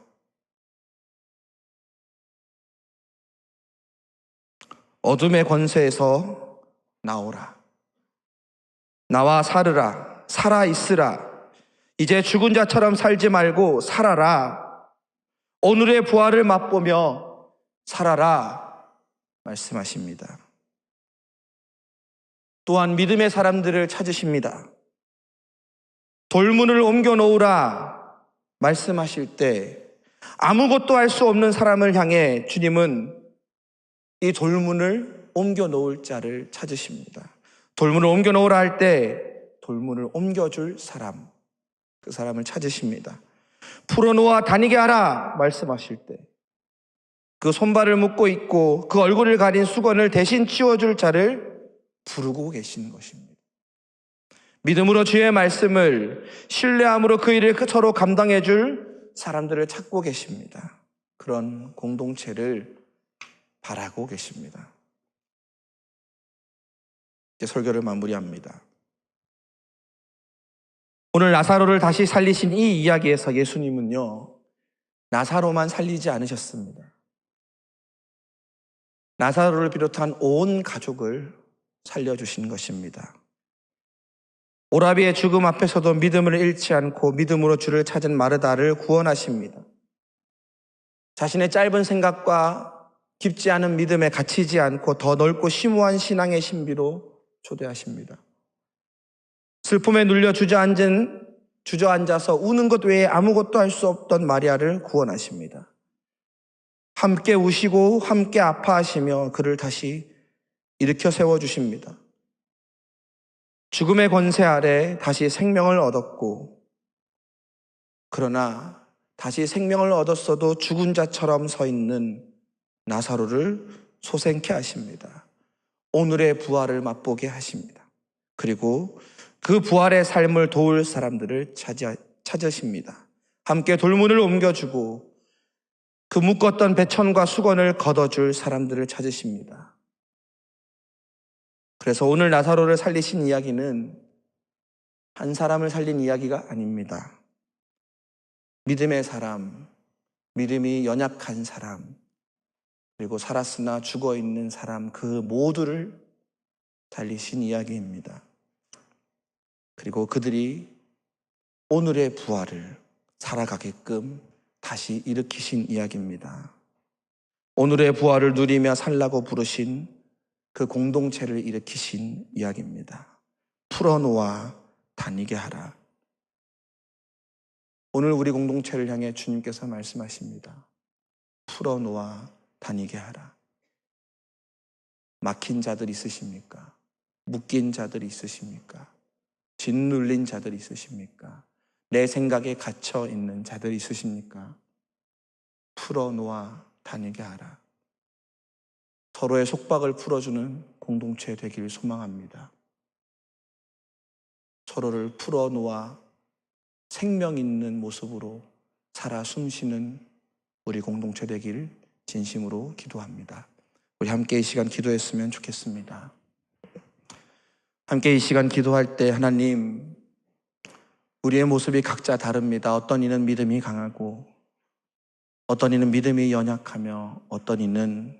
어둠의 권세에서 나오라. 나와 살으라. 살아 있으라. 이제 죽은 자처럼 살지 말고 살아라. 오늘의 부활을 맛보며 살아라. 말씀하십니다. 또한 믿음의 사람들을 찾으십니다. 돌문을 옮겨 놓으라 말씀하실 때 아무것도 할 수 없는 사람을 향해 주님은 이 돌문을 옮겨 놓을 자를 찾으십니다. 돌문을 옮겨 놓으라 할 때 돌문을 옮겨줄 사람, 그 사람을 찾으십니다. 풀어놓아 다니게 하라 말씀하실 때 그 손발을 묶고 있고 그 얼굴을 가린 수건을 대신 치워줄 자를 부르고 계시는 것입니다. 믿음으로 주의 말씀을 신뢰함으로 그 일을 서로 감당해 줄 사람들을 찾고 계십니다. 그런 공동체를 바라고 계십니다. 이제 설교를 마무리합니다. 오늘 나사로를 다시 살리신 이 이야기에서 예수님은요, 나사로만 살리지 않으셨습니다. 나사로를 비롯한 온 가족을 살려주신 것입니다. 오라비의 죽음 앞에서도 믿음을 잃지 않고 믿음으로 주를 찾은 마르다를 구원하십니다. 자신의 짧은 생각과 깊지 않은 믿음에 갇히지 않고 더 넓고 심오한 신앙의 신비로 초대하십니다. 슬픔에 눌려 주저앉아서 우는 것 외에 아무것도 할 수 없던 마리아를 구원하십니다. 함께 우시고 함께 아파하시며 그를 다시 일으켜 세워주십니다. 죽음의 권세 아래 다시 생명을 얻었고, 그러나 다시 생명을 얻었어도 죽은 자처럼 서 있는 나사로를 소생케 하십니다. 오늘의 부활을 맛보게 하십니다. 그리고 그 부활의 삶을 도울 사람들을 찾으십니다. 함께 돌문을 옮겨주고 그 묶었던 배천과 수건을 걷어줄 사람들을 찾으십니다. 그래서 오늘 나사로를 살리신 이야기는 한 사람을 살린 이야기가 아닙니다. 믿음의 사람, 믿음이 연약한 사람, 그리고 살았으나 죽어있는 사람, 그 모두를 살리신 이야기입니다. 그리고 그들이 오늘의 부활을 살아가게끔 다시 일으키신 이야기입니다. 오늘의 부활을 누리며 살라고 부르신 그 공동체를 일으키신 이야기입니다. 풀어놓아 다니게 하라. 오늘 우리 공동체를 향해 주님께서 말씀하십니다. 풀어놓아 다니게 하라. 막힌 자들 있으십니까? 묶인 자들 있으십니까? 짓눌린 자들 있으십니까? 내 생각에 갇혀 있는 자들 있으십니까? 풀어놓아 다니게 하라. 서로의 속박을 풀어주는 공동체 되길 소망합니다. 서로를 풀어놓아 생명 있는 모습으로 살아 숨쉬는 우리 공동체 되길 진심으로 기도합니다. 우리 함께 이 시간 기도했으면 좋겠습니다. 함께 이 시간 기도할 때 하나님, 우리의 모습이 각자 다릅니다. 어떤 이는 믿음이 강하고 어떤 이는 믿음이 연약하며 어떤 이는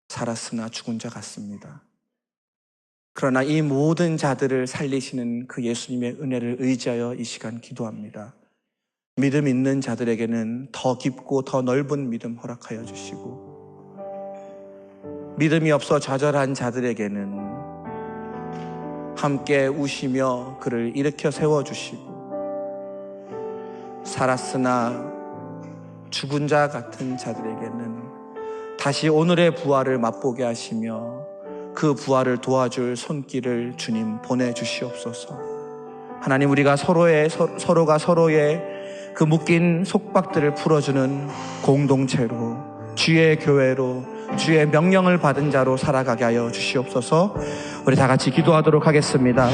살았으나 죽은 자 같습니다. 그러나 이 모든 자들을 살리시는 그 예수님의 은혜를 의지하여 이 시간 기도합니다. 믿음 있는 자들에게는 더 깊고 더 넓은 믿음 허락하여 주시고, 믿음이 없어 좌절한 자들에게는 함께 우시며 그를 일으켜 세워주시고, 살았으나 죽은 자 같은 자들에게는 다시 오늘의 부활을 맛보게 하시며 그 부활을 도와줄 손길을 주님 보내주시옵소서. 하나님, 우리가 서로가 서로의 그 묶인 속박들을 풀어주는 공동체로, 주의 교회로, 주의 명령을 받은 자로 살아가게 하여 주시옵소서. 우리 다 같이 기도하도록 하겠습니다.